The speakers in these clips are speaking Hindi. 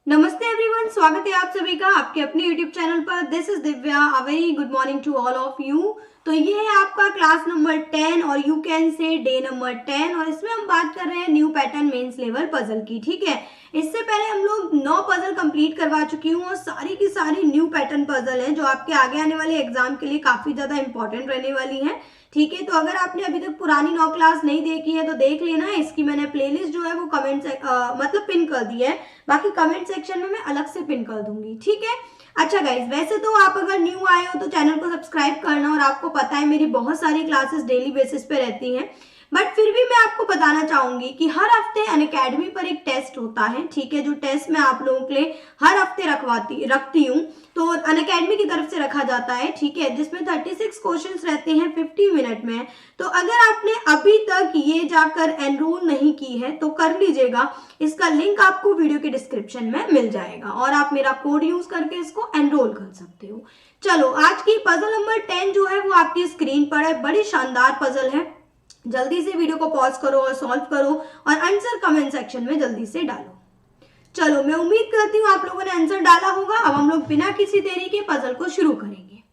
नमस्ते एवरीवन, स्वागत है आप सभी का आपके अपने यूट्यूब चैनल पर। This is Divya. A very good morning to all of you. तो ये है आपका क्लास नंबर 10 और you can say day number 10 और इसमें हम बात कर रहे हैं new pattern mains level puzzle की। ठीक है, इससे पहले हम लोग 9 पजल कंप्लीट करवा चुकी हूँ और सारी की सारी न्यू पैटर्न पजल हैं जो आपके आगे आने वाले एग्जाम के लिए काफी ज्यादा इंपॉर्टेंट रहने वाली हैं। ठीक है, तो अगर आपने अभी तक पुरानी 9 क्लास नहीं देखी है तो देख लेना। इसकी मैंने प्लेलिस्ट जो है वो कमेंट से मतलब पिन कर दी है, बाकी कमेंट सेक्शन में मैं अलग से पिन कर दूंगी। ठीक है, अच्छा गाइज, वैसे तो आप अगर न्यू आए हो तो चैनल को सब्सक्राइब करना और आपको पता है मेरी बहुत सारी क्लासेस डेली बेसिस पे रहती हैं, बट फिर भी मैं आपको बताना चाहूंगी कि हर हफ्ते अनअकैडमी पर एक टेस्ट होता है। ठीक है, जो टेस्ट मैं आप लोगों के लिए हर हफ्ते रखती हूँ, तो अनअकैडमी की तरफ से रखा जाता है। ठीक है, जिसमें 36 क्वेश्चंस रहते हैं 50 मिनट में। तो अगर आपने अभी तक ये जाकर एनरोल नहीं की है तो कर लीजिएगा, इसका लिंक आपको वीडियो के डिस्क्रिप्शन में मिल जाएगा और आप मेरा कोड यूज करके इसको एनरोल कर सकते हो। चलो, आज की पजल नंबर 10 जो है वो आपकी स्क्रीन पर है। बड़ी शानदार पजल है। जल्दी से वीडियो को पॉज करो और सॉल्व करो और आंसर कमेंट सेक्शन में जल्दी से डालो। चलो, मैं उम्मीद करती हूँ आप लोगों ने आंसर डाला होगा। अब हम लोग बिना किसी देरी के पजल को शुरू करेंगे।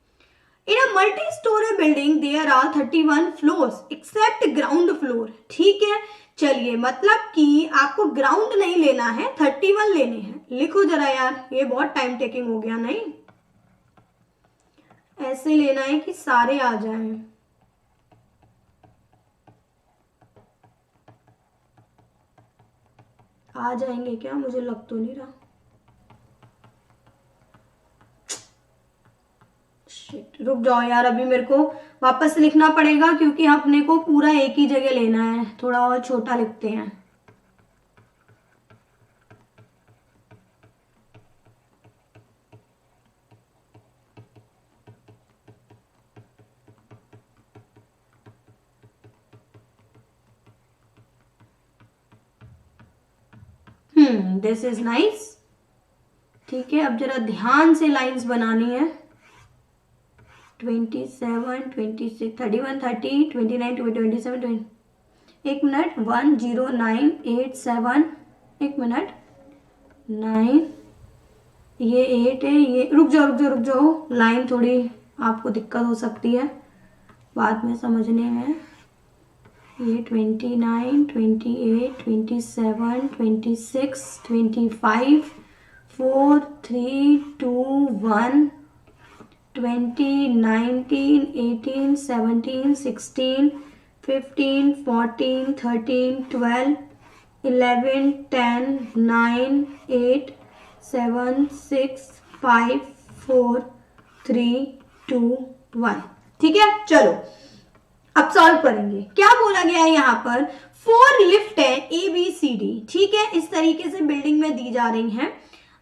In a multi storey building there are 31 floors except ground floor. ठीक है, चलिए, मतलब कि आपको ग्राउंड नहीं लेना है, 31 लेने हैं। लिखो जरा यार, ये बहुत टाइम टेकिंग हो गया। नहीं, ऐसे लेना है कि सारे आ जाएं। आ जाएंगे क्या? मुझे लग तो नहीं रहा। शिट, रुक जाओ यार, अभी मेरे को वापस लिखना पड़ेगा क्योंकि अपने को पूरा एक ही जगह लेना है। थोड़ा और छोटा लिखते हैं। This is nice. ठीक है, अब जरा ध्यान से लाइंस बनानी है। 27, 26, 31, 30, 29, 27, 20। एक मिनट, 10987। एक मिनट, 9, ये 8 है। ये रुक जाओ, लाइन थोड़ी आपको दिक्कत हो सकती है बाद में समझने में। ये 29, 28, 27, 26, 25, 4, 3, 2, 1, 20, 19, 18, 17, 16, 15, 14, 13, 12, 11, 10, 9, 8, 7, 6, 5, 4, 3, 2, 1। ठीक है, चलो अब सॉल्व करेंगे। क्या बोला गया है यहाँ पर? 4 लिफ्ट है ABCD। ठीक है, इस तरीके से बिल्डिंग में दी जा रही हैं।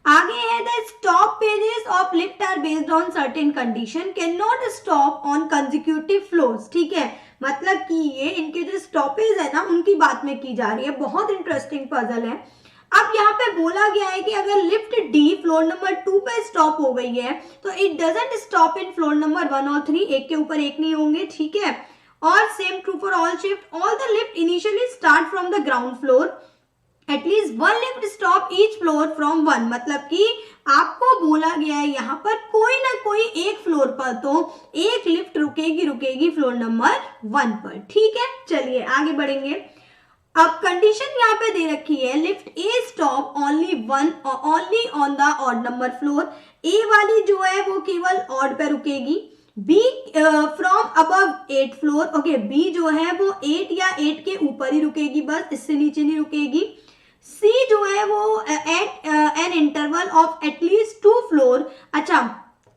आगे है the stoppages of lift are based on certain condition, can not stop on consecutive floors. ठीक है, मतलब कि ये इनके जो स्टॉपेज है ना, उनकी बात में की जा रही है। बहुत इंटरेस्टिंग पजल है। अब यहाँ पे बोला गया है कि अगर लिफ्ट D फ्लोर नंबर 2 पे स्टॉप हो गई है तो it doesn't stop in floor number 1 और 3। एक के ऊपर एक नहीं होंगे। ठीक है, और same true for all shift. All the lift initially start from the ground floor, at least 1 lift stop each floor from 1। मतलब कि आपको बोला गया है यहाँ पर कोई ना कोई एक फ्लोर पर तो एक लिफ्ट रुकेगी फ्लोर नंबर 1 पर। ठीक है, चलिए आगे बढ़ेंगे। अब कंडीशन यहाँ पे दे रखी है, lift A stop only on the odd number floor. A वाली जो है वो केवल ऑड पे रुकेगी। B from above 8 floor. Okay, B जो है वो 8 या 8 के ऊपर ही रुकेगी, बस इससे नीचे नहीं रुकेगी। सी जो है वो at an interval of at least 2 floor. अच्छा,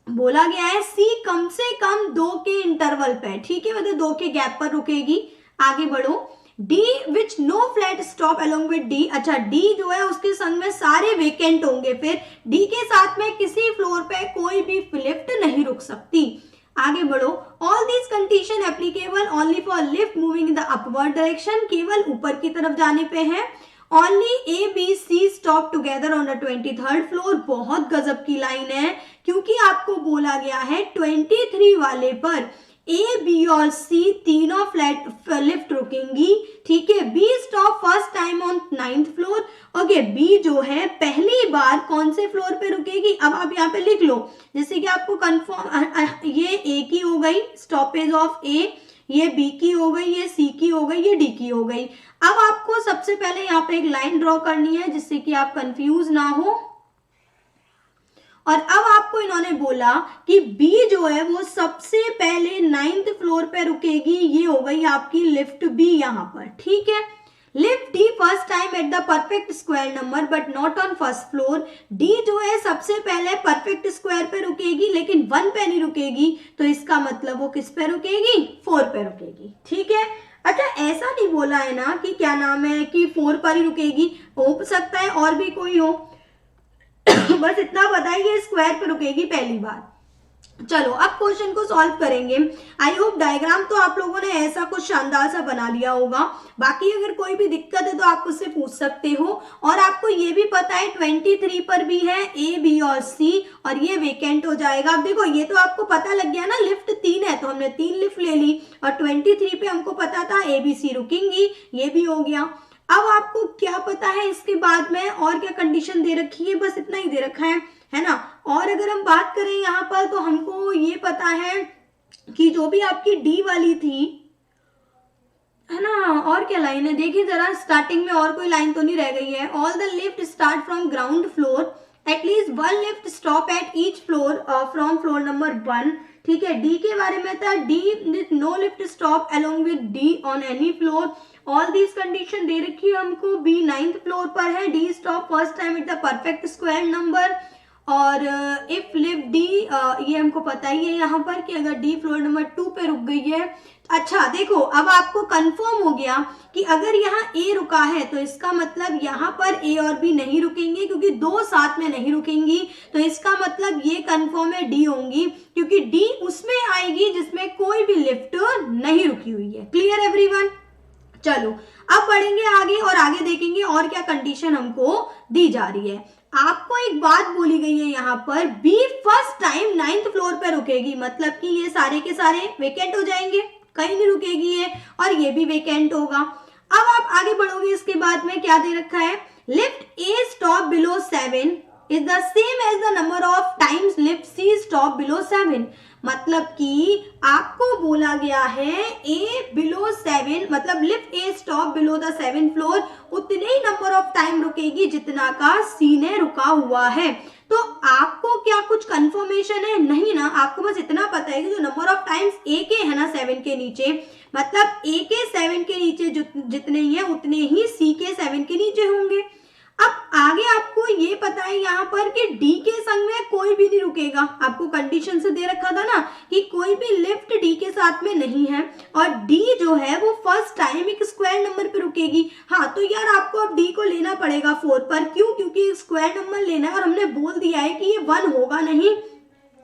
बोला गया है सी कम से कम 2 के इंटरवल पे। ठीक है, मतलब 2 के गैप पर रुकेगी। आगे बढ़ो। D which no flat stop along with D. अच्छा, डी जो है उसके संग में सारे वेकेंट होंगे, फिर डी के साथ में किसी फ्लोर पे कोई भी लिफ्ट नहीं रुक सकती। आगे बढ़ो। All these condition applicable only for lift moving in the upward direction. केवल ऊपर की तरफ जाने पे है। Only A, B, C stop together on the 23rd floor. बहुत गजब की लाइन है क्योंकि आपको बोला गया है 23 वाले पर ए बी और सी तीनों फ्लैट लिफ्ट रुकेंगी, ठीक है। B stop first time on 9th floor, okay. B जो है पहली बार कौन से फ्लोर पे रुकेगी, अब आप यहाँ पे लिख लो, जैसे कि आपको कंफर्म, ये ए की हो गई स्टॉपेज ऑफ ए, ये बी की हो गई, ये सी की हो गई, ये डी की हो गई। अब आपको सबसे पहले यहाँ पे एक लाइन ड्रॉ करनी है जिससे कि आप कंफ्यूज ना हो। और अब आपको इन्होंने बोला कि बी जो है वो सबसे पहले 9th फ्लोर पे रुकेगी, ये हो गई आपकी लिफ्ट बी यहाँ पर, ठीक है। Lift D first time at the perfect square number but not on first floor. D जो है सबसे पहले परफेक्ट स्क्वायर पे रुकेगी लेकिन 1 पे नहीं रुकेगी, तो इसका मतलब वो किस पे रुकेगी, 4 पे रुकेगी, ठीक है। अच्छा, ऐसा नहीं बोला है ना कि क्या नाम है कि 4 पर ही रुकेगी, हो सकता है और भी कोई हो बस इतना बताइए, स्क्वायर पे रुकेगी पहली बार। चलो अब क्वेश्चन को सॉल्व करेंगे। आई होप डायग्राम तो आप लोगों ने ऐसा कुछ शानदार सा बना लिया होगा। बाकी अगर कोई भी दिक्कत है तो आप उससे पूछ सकते हो। और आपको ये भी पता है 23 पर भी है ए बी और सी, और ये वेकेंट हो जाएगा। अब देखो ये तो आपको पता लग गया ना, लिफ्ट 3 है तो हमने 3 लिफ्ट ले ली, और 23 पे हमको पता था ए बी सी रुकेंगी, ये भी हो गया। अब आपको क्या पता है इसके बाद में और क्या कंडीशन दे रखी है, बस इतना ही दे रखा है ना। और अगर हम बात करें यहाँ पर तो हमको ये पता है कि जो भी आपकी डी वाली थी, है ना, और क्या लाइन है देखिए जरा, स्टार्टिंग में और कोई लाइन तो नहीं रह गई है। All the lift start from ground floor, at least 1 lift stop at each floor from floor number 1, ठीक है। डी के बारे में था, D no lift stop along with D on any floor. All these condition दे रखी है हमको। बी 9th फ्लोर पर है, D stop first time at the perfect square number, और इफ लिफ्ट डी, ये हमको पता ही है यहाँ पर कि अगर डी फ्लोर नंबर 2 पे रुक गई है। अच्छा देखो, अब आपको कंफर्म हो गया कि अगर यहाँ ए रुका है तो इसका मतलब यहाँ पर ए और बी नहीं रुकेंगे, क्योंकि 2 साथ में नहीं रुकेंगी, तो इसका मतलब ये कंफर्म है डी होंगी, क्योंकि डी उसमें आएगी जिसमें कोई भी लिफ्ट नहीं रुकी हुई है। Clear everyone? चलो अब बढ़ेंगे आगे और आगे देखेंगे और क्या कंडीशन हमको दी जा रही है। आपको एक बात बोली गई है यहाँ पर, B first time 9th floor पे रुकेगी, मतलब कि ये सारे के सारे वेकेंट हो जाएंगे, कहीं नहीं रुकेगी ये, और ये भी वेकेंट होगा। अब आप आगे बढ़ोगे, इसके बाद में क्या दे रखा है, lift A stop below 7 is the same as the number of times lift C stop below 7। मतलब कि आपको बोला गया है ए बिलो 7, मतलब lift A stop below the 7th floor उतने ही नंबर ऑफ टाइम रुकेगी जितना का सी ने रुका हुआ है। तो आपको क्या कुछ कंफर्मेशन है? नहीं ना, आपको बस इतना पता है कि जो नंबर ऑफ टाइम्स ए के है ना 7 के नीचे, मतलब ए के 7 के नीचे जितने ही है उतने ही सी के 7 के नीचे होंगे। अब आगे आपको ये पता है यहाँ पर कि डी के संग में कोई भी नहीं रुकेगा, आपको कंडीशन से दे रखा था ना कि कोई भी लिफ्ट डी के साथ में नहीं है, और डी जो है वो फर्स्ट टाइम एक स्क्वायर नंबर पे रुकेगी। हाँ तो यार आपको अब डी को लेना पड़ेगा 4 पर, क्यों? क्योंकि स्क्वायर नंबर लेना है और हमने बोल दिया है कि ये 1 होगा नहीं,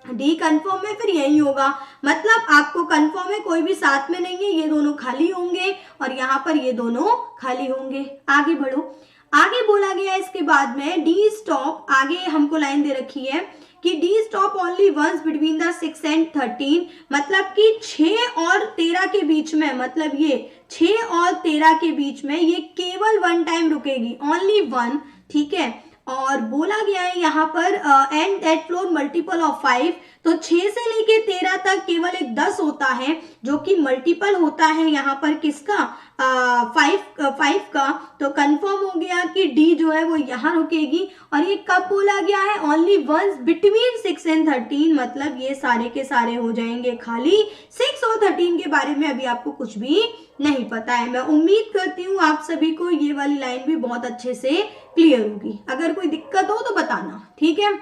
डी कंफर्म है, फिर यही होगा। मतलब आपको कंफर्म है कोई भी साथ में नहीं है, ये दोनों खाली होंगे और यहाँ पर ये दोनों खाली होंगे। आगे बढ़ो, आगे बोला गया इसके बाद में डी स्टॉप, आगे हमको लाइन दे रखी है कि D stop only once between the 6 and 13, मतलब कि 6 और 13 के बीच में, मतलब ये 6 और 13 के बीच में ये केवल 1 टाइम रुकेगी, ओनली 1, ठीक है। और बोला गया है यहाँ पर and that floor multiple of 5, तो 6 से लेके 13 तक केवल एक 10 होता है जो कि मल्टीपल होता है यहाँ पर किसका, 5 का। तो कंफर्म हो गया कि डी जो है वो यहाँ रुकेगी। और ये कब बोला गया है, ओनली वंस बिटवीन 6 and 13, मतलब ये सारे के सारे हो जाएंगे खाली। 6 और 13 के बारे में अभी आपको कुछ भी नहीं पता है। मैं उम्मीद करती हूँ आप सभी को ये वाली लाइन भी बहुत अच्छे से क्लियर होगी। अगर कोई दिक्कत हो तो बताना, ठीक है।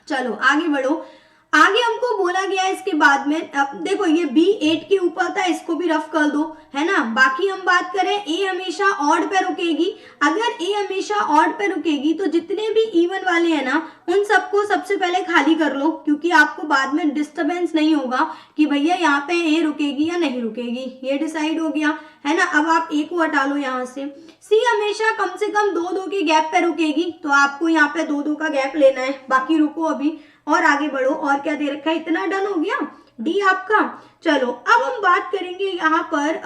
चलो आगे बढ़ो, आगे हमको बोला गया इसके बाद में, अब देखो ये बी 8 के ऊपर था, इसको भी रफ कर दो, है ना। बाकी हम बात करें ए हमेशा ऑड पे रुकेगी। अगर ए हमेशा ऑड पे रुकेगी तो जितने भी इवन वाले हैं ना उन सबको सबसे पहले खाली कर लो, क्योंकि आपको बाद में डिस्टर्बेंस नहीं होगा कि भैया यहाँ पे ए रुकेगी या नहीं रुकेगी, ये डिसाइड हो गया, है ना। अब आप ए को हटा लो यहाँ से। सी हमेशा कम से कम 2-2 के गैप पे रुकेगी, तो आपको यहाँ पे 2-2 का गैप लेना है। बाकी रुको अभी और आगे बढ़ो, और क्या दे रखा है, इतना डन हो गया। डी आपका। चलो अब हम बात करेंगे यहाँ पर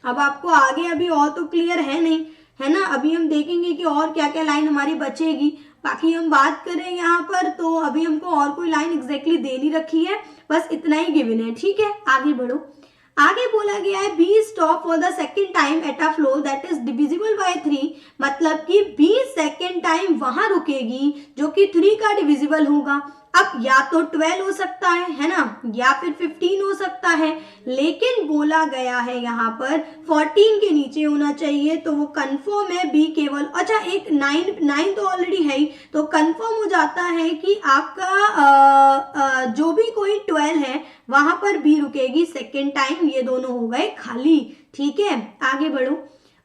अब आपको आगे अभी और तो क्लियर है नहीं, है ना, अभी हम देखेंगे कि और क्या क्या लाइन हमारी बचेगी। बाकी हम बात करें यहाँ पर तो अभी हमको और कोई लाइन एग्जैक्टली दे नहीं रखी है, बस इतना ही गिवन है, ठीक है। आगे बढ़ो। आगे बोला गया है B stop for the second time at a floor that is divisible by 3, मतलब कि बी सेकेंड टाइम वहां रुकेगी जो कि 3 का डिविजिबल होगा। अब या तो 12 हो सकता है ना, या फिर 15 हो सकता है, लेकिन बोला गया है यहाँ पर 14 के नीचे होना चाहिए, तो वो कंफर्म है बी केवल। अच्छा एक 9 तो ऑलरेडी है ही, तो कंफर्म हो जाता है कि आपका जो भी कोई 12 है वहां पर बी रुकेगी सेकेंड टाइम, ये दोनों हो गए खाली, ठीक है। आगे बढ़ो।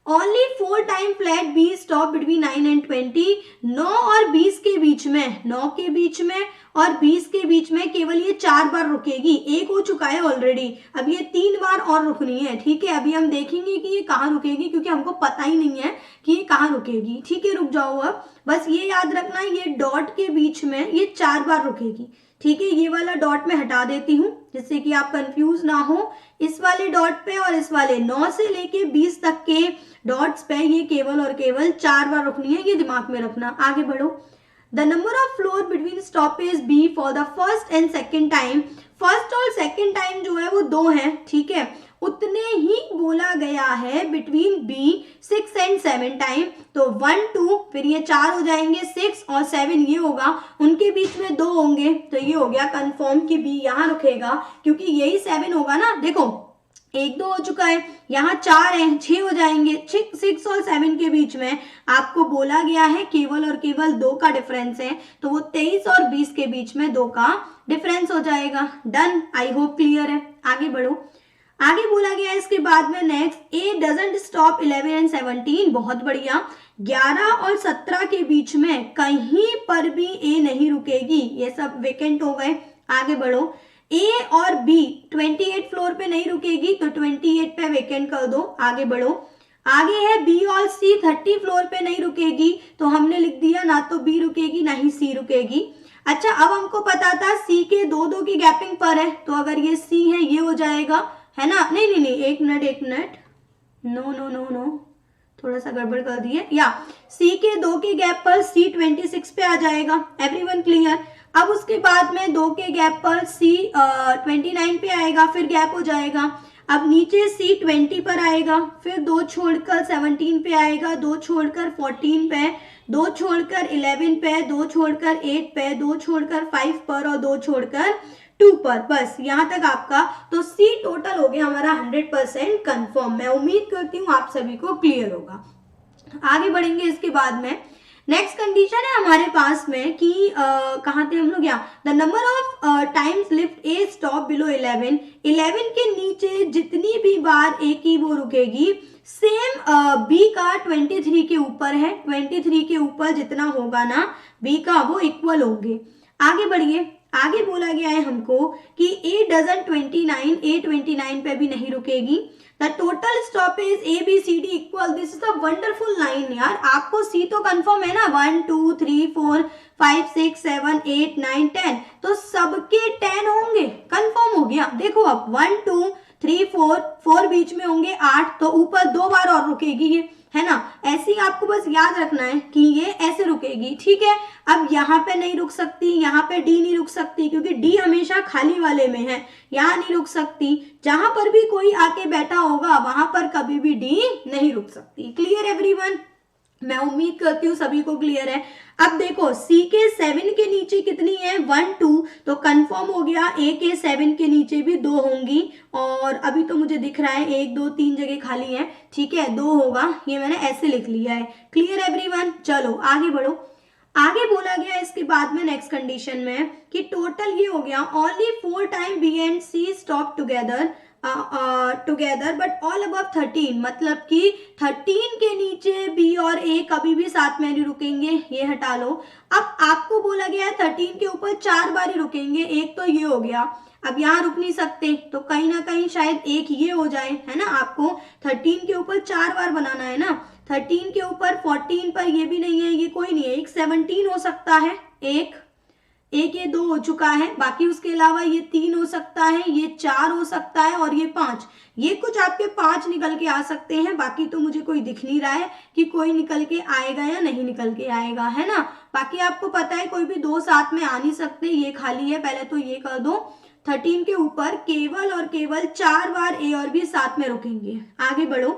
Only 4 time flat be stop between 9 and 20, 9 और 20 के बीच में, 9 के बीच में और 20 के बीच में केवल ये 4 बार रुकेगी, एक हो चुका है ऑलरेडी, अब ये 3 बार और रुकनी है, ठीक है। अभी हम देखेंगे कि ये कहाँ रुकेगी, क्योंकि हमको पता ही नहीं है कि ये कहाँ रुकेगी, ठीक है। रुक जाओ, अब बस ये याद रखना ये डॉट के बीच में ये 4 बार रुकेगी, ठीक है। ये वाला डॉट में हटा देती हूँ जिससे कि आप कंफ्यूज ना हो। इस वाले डॉट पे और इस वाले 9 से लेके 20 तक के डॉट्स पे ये केवल और केवल 4 बार रुकनी है, ये दिमाग में रखना। आगे बढ़ो। The number of floor between stoppage B for the first and second time, first और सेकेंड टाइम जो है वो 2 है, ठीक है। उतने ही बोला गया है बिटवीन बी 6 एंड 7 टाइम, तो 1 2 फिर ये 4 हो जाएंगे, 6 और 7 ये होगा, उनके बीच में 2 होंगे, तो ये हो गया कंफर्म कि बी यहाँ रुकेगा, क्योंकि यही 7 होगा ना। देखो 1 2 हो चुका है, यहाँ 4 है, 6 हो जाएंगे, 6 और 7 के बीच में आपको बोला गया है केवल और केवल 2 का डिफरेंस है, तो वो 23 और 20 के बीच में 2 का डिफरेंस हो जाएगा। डन, आई होप क्लियर है। आगे बढ़ो। आगे बोला गया है इसके बाद में next, A doesn't stop 11 and 17, बहुत बढ़िया, 11 और 17 के बीच में कहीं पर भी ए नहीं रुकेगी, ये सब वेकेंट हो गए। आगे बढ़ो। ए और बी 28 फ्लोर पे नहीं रुकेगी, तो 28 पे वेकेंट कर दो। आगे बढ़ो। आगे है बी और सी 30 फ्लोर पे नहीं रुकेगी, तो हमने लिख दिया ना तो बी रुकेगी ना ही सी रुकेगी। अच्छा अब हमको पता था सी के 2 की गैपिंग पर है, तो अगर ये सी है ये हो जाएगा, है ना। नहीं नहीं नहीं, एक minute, no no no no, थोड़ा सा गड़बड़ कर दिए, या सी के 2 के गैप पर सी 26 पे आ जाएगा। Everyone clear. अब उसके बाद में 2 के गैप पर सी 29 पे आएगा, फिर गैप हो जाएगा। अब नीचे सी 20 पर आएगा, फिर 2 छोड़कर 17 पे आएगा, 2 छोड़कर 14 पे, 2 छोड़कर 11 पे, 2 छोड़कर 8 पे, 2 छोड़कर 5 पर और 2 छोड़कर 2 पर, बस यहाँ तक आपका। तो सी टोटल हो गया हमारा 100% कंफर्म। मैं उम्मीद करती हूँ आप सभी को क्लियर होगा। आगे बढ़ेंगे इसके बाद में। नेक्स्ट कंडीशन है हमारे पास में कि कहाँ थे हम लोग, यहाँ the number of times lift A stop below 11, 11 के नीचे जितनी भी बार ए की वो रुकेगी, सेम बी का 23 के ऊपर है, 23 के ऊपर जितना होगा ना बी का वो इक्वल होंगे। आगे बढ़िए। आगे बोला गया है हमको कि ए डजन 29, ए 29 पे भी नहीं रुकेगी। The total stoppage A B C D equal, this is a wonderful line यार। आपको सी तो कंफर्म है ना, 1 2 3 4 5 6 7 8 9 10, तो सबके 10 होंगे, कंफर्म हो गया। देखो अब 1 2 3 4 बीच में होंगे 8, तो ऊपर 2 बार और रुकेगी ये, है ना। ऐसे ही आपको बस याद रखना है कि ये ऐसे रुकेगी, ठीक है। अब यहाँ पे नहीं रुक सकती, यहाँ पे डी नहीं रुक सकती, क्योंकि डी हमेशा खाली वाले में है, यहाँ नहीं रुक सकती। जहां पर भी कोई आके बैठा होगा वहां पर कभी भी डी नहीं रुक सकती। Clear everyone? मैं उम्मीद करती हूँ सभी को क्लियर है। अब देखो सी के 7 के नीचे कितनी है, 1 2, तो कंफर्म हो गया ए के 7 के नीचे भी 2 होंगी, और अभी तो मुझे दिख रहा है 1 2 3 जगह खाली है, ठीक है, 2 होगा, ये मैंने ऐसे लिख लिया है। Clear everyone? चलो आगे बढ़ो। आगे बोला गया इसके बाद में नेक्स्ट कंडीशन में कि टोटल ये हो गया only 4 time B and C stop together but all above 13, मतलब कि 13 के नीचे बी और ए कभी भी साथ में नहीं रुकेंगे, ये हटा लो। अब आपको बोला गया है 13 के ऊपर 4 बार ही रुकेंगे, एक तो ये हो गया, अब यहाँ रुक नहीं सकते, तो कहीं ना कहीं शायद एक ये हो जाए, है ना। आपको 13 के ऊपर 4 बार बनाना है ना, 13 के ऊपर 14 पर ये भी नहीं है, ये कोई नहीं है, एक 17 हो सकता है, एक एक ये 2 हो चुका है, बाकी उसके अलावा ये 3 हो सकता है, ये 4 हो सकता है और ये 5। ये कुछ आपके 5 निकल के आ सकते हैं, बाकी तो मुझे कोई दिख नहीं रहा है कि कोई निकल के आएगा या नहीं निकल के आएगा, है ना। बाकी आपको पता है कोई भी 2 साथ में आ नहीं सकते, ये खाली है, पहले तो ये कर दो। 13 के ऊपर केवल और केवल 4 बार ए और बी साथ में रुकेंगे। आगे बढ़ो,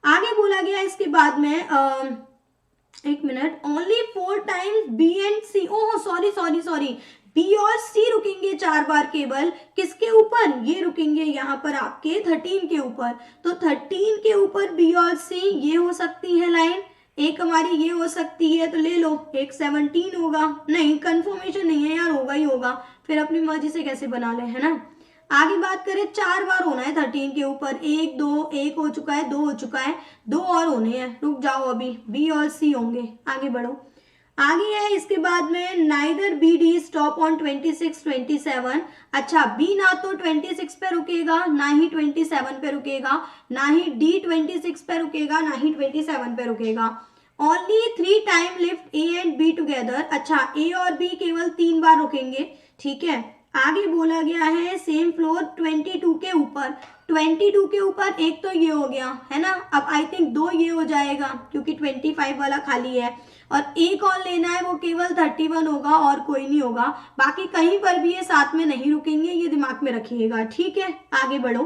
आगे बोला गया इसके बाद में एक minute, only 4 times B and C, oh sorry sorry sorry, B और सी रुकेंगे 4 बार केवल, किसके ऊपर, ये रुकेंगे यहाँ पर आपके 13 के ऊपर। तो 13 के ऊपर बी और सी, ये हो सकती है लाइन, एक हमारी ये हो सकती है, तो ले लो, एक 17 होगा, नहीं कंफर्मेशन नहीं है यार, होगा ही होगा, फिर अपनी मर्जी से कैसे बना ले, है ना। आगे बात करें, 4 बार होना है 13 के ऊपर, 1 2, 1 हो चुका है, 2 हो चुका है, 2 और होने हैं, रुक जाओ अभी, बी और सी होंगे। आगे बढ़ो, आगे है इसके बाद में neither be D stop on 26 27। अच्छा, बी ना तो 26 पे रुकेगा, ना ही 27 पे रुकेगा, ना ही डी 26 पे रुकेगा, ना ही 27 पे रुकेगा। Only 3 time lift A and be together. अच्छा, ए और बी केवल 3 बार रुकेंगे, ठीक है। आगे बोला गया है सेम फ्लोर 22 के ऊपर, 22 के ऊपर एक तो ये हो गया, है ना। अब आई थिंक 2 ये हो जाएगा क्योंकि 25 वाला खाली है, और एक और लेना है, वो केवल 31 होगा और कोई नहीं होगा। बाकी कहीं पर भी ये साथ में नहीं रुकेंगे, ये दिमाग में रखिएगा, ठीक है। आगे बढ़ो,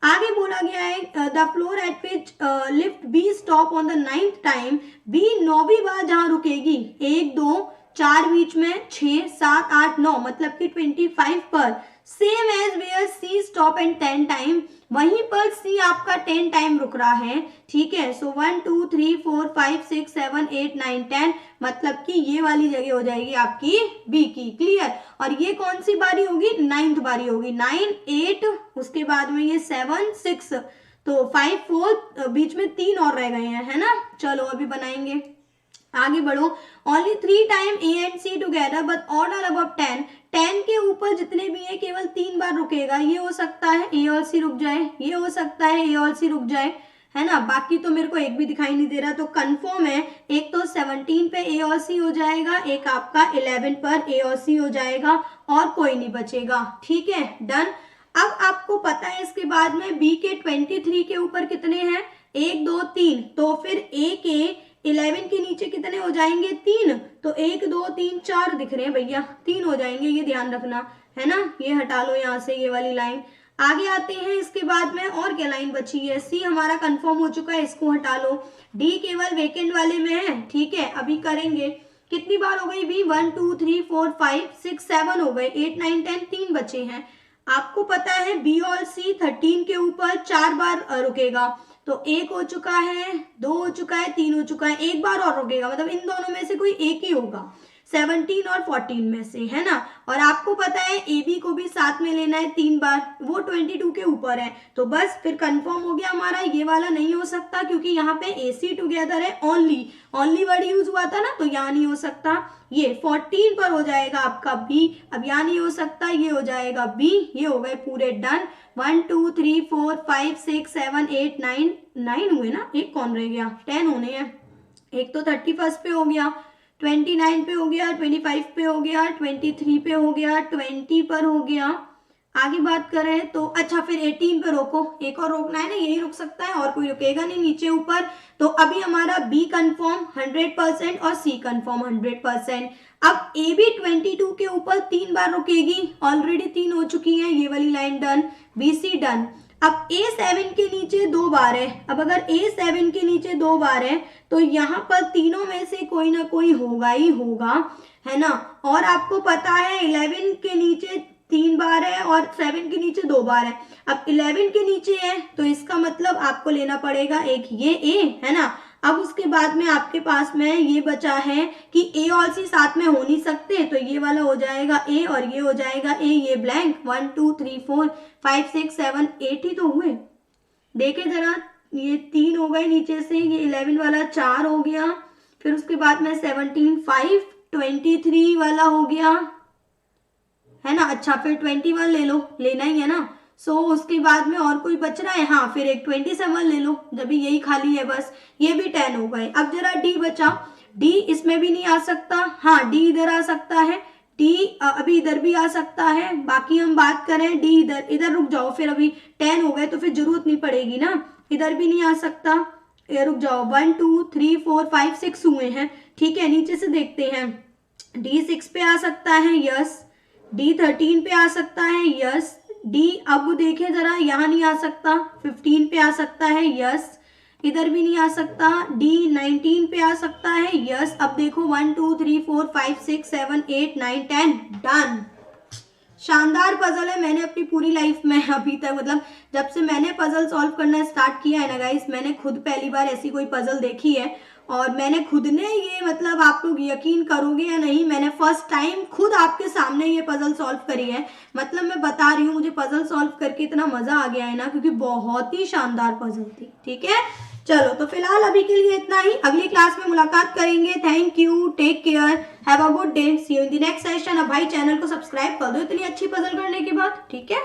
आगे बोला गया है the floor at which lift B stop on the 9th time, B 9वीं बार जहां रुकेगी, 1 2 4 बीच में, 6 7 8 9, मतलब कि 25 पर, same as where C stop and 10 time, वहीं पर सी आपका 10 टाइम रुक रहा है, ठीक है। सो 1 2 3 4 5 6 7 8 9 10, मतलब कि ये वाली जगह हो जाएगी आपकी बी की, क्लियर। और ये कौन सी बारी होगी, 9th बारी होगी, 9 8, उसके बाद में ये 7 6, तो 5 4, बीच में 3 और रह गए हैं, है ना। चलो अभी बनाएंगे, आगे बढ़ो। Only 3 time A and C together but odd are above 10, 10 के ऊपर जितने भी है केवल 3 बार रुकेगा, ये हो सकता है ए और सी रुक जाए, ये हो सकता है ए और सी रुक जाए, है ना। बाकी तो मेरे को एक भी दिखाई नहीं दे रहा, तो कंफर्म है, एक तो 17 पे ए और सी हो जाएगा, एक आपका 11 पर ए और सी हो जाएगा, और कोई नहीं बचेगा, ठीक है, डन। अब आपको पता है इसके बाद में बी के 23 के ऊपर कितने हैं, 1 2 3, तो फिर ए के 11 के नीचे कितने हो जाएंगे, 3, तो 1 2 3 4 दिख रहे हैं भैया, 3 हो जाएंगे, ये ध्यान रखना, है ना। ये हटा लो यहाँ से ये वाली लाइन। आगे आते हैं इसके बाद में, और क्या लाइन बची है, सी हमारा कंफर्म हो चुका है, इसको हटा लो, डी केवल वेकेंट वाले में है, ठीक है। अभी करेंगे, कितनी बार हो गई बी, 1 2 3 4 5 6 7 हो गए, 8 9 10, 3 बचे हैं। आपको पता है बी और सी 13 के ऊपर 4 बार रुकेगा, तो 1 हो चुका है, 2 हो चुका है, 3 हो चुका है, एक बार और रुकेगा, मतलब इन दोनों में से कोई एक ही होगा, 17 और 14 में से, है ना। और आपको पता है ए बी को भी साथ में लेना है 3 बार, वो 22 के ऊपर है, तो बस फिर कंफर्म हो गया हमारा, ये वाला नहीं हो सकता क्योंकि यहाँ पे ए सी टुगेदर है, ओनली ओनली वर्ड यूज हुआ था ना, तो यहाँ नहीं हो सकता। ये 14 पर हो जाएगा आपका बी, अब यहाँ नहीं हो सकता, ये हो जाएगा बी, ये हो गए पूरे डन। 1 2 3 4 5 6 7 8 9, 9 हुए ना, एक कौन रह गया, 10 होने हैं, एक तो 31 पे हो गया, 29 पे हो गया, 25 पे हो गया, 23 पे हो गया, 20 पर हो गया। आगे बात करें तो अच्छा फिर 18 पे रोको, एक और रोकना है ना, यही रुक सकता है और कोई रुकेगा नहीं नीचे ऊपर। तो अभी हमारा बी कंफर्म 100% और सी कंफर्म 100%। अब ए भी 22 के ऊपर 3 बार रुकेगी, ऑलरेडी 3 हो चुकी है, ये वाली line done, B C done. अब A7 के नीचे 2 बार है, अब अगर A7 के नीचे 2 बार है तो यहाँ पर तीनों में से कोई ना कोई होगा ही होगा, है ना। और आपको पता है 11 के नीचे 3 बार है और 7 के नीचे 2 बार है। अब 11 के नीचे है तो इसका मतलब आपको लेना पड़ेगा एक ये A, है ना। अब उसके बाद में आपके पास में ये बचा है कि A और C साथ में हो नहीं सकते, तो ये वाला हो जाएगा A और ये हो जाएगा A, ये ब्लैंक। 1 2 3 4 5 6 7 8 ही तो हुए, देखे जरा, ये 3 हो गए नीचे से, ये 11 वाला 4 हो गया, फिर उसके बाद में 17 5 23 वाला हो गया, है ना। अच्छा फिर 21 ले लो, लेना ही है ना। सो उसके बाद में और कोई बच रहा है, हाँ फिर एक 27 ले लो, जब भी यही खाली है बस, ये भी 10 हो गए। अब जरा डी बचा, डी इसमें भी नहीं आ सकता, हाँ डी इधर आ सकता है, डी अभी इधर भी आ सकता है, बाकी हम बात करें डी इधर, इधर रुक जाओ, फिर अभी 10 हो गए तो फिर जरूरत नहीं पड़ेगी ना, इधर भी नहीं आ सकता, ये रुक जाओ 1 2 3 4 5 6 हुए हैं, ठीक है। नीचे से देखते हैं, डी 6 पे आ सकता है, यस। डी 13 पे आ सकता है, यस। डी अब देखें जरा, यहाँ नहीं आ सकता, 15 पे आ सकता है, यस। इधर भी नहीं आ सकता, डी 19 पे आ सकता है, यस। अब देखो 1 2 3 4 5 6 7 8 9 10, डन। शानदार पजल है। मैंने अपनी पूरी लाइफ में अभी तक, मतलब जब से मैंने पजल सॉल्व करना स्टार्ट किया है ना गाइस, मैंने खुद पहली बार ऐसी कोई पजल देखी है, और मैंने खुद ने ये, मतलब आप लोग यकीन करोगे या नहीं, मैंने फर्स्ट टाइम खुद आपके सामने ये पजल सॉल्व करी है। मतलब मैं बता रही हूँ, मुझे पजल सॉल्व करके इतना मजा आ गया है ना, क्योंकि बहुत ही शानदार पजल थी, ठीक है। चलो तो फिलहाल अभी के लिए इतना ही, अगली क्लास में मुलाकात करेंगे। Thank you, take care, have a good day, see you in the next session. अब भाई चैनल को सब्सक्राइब कर दो इतनी अच्छी पजल करने के बाद, ठीक है।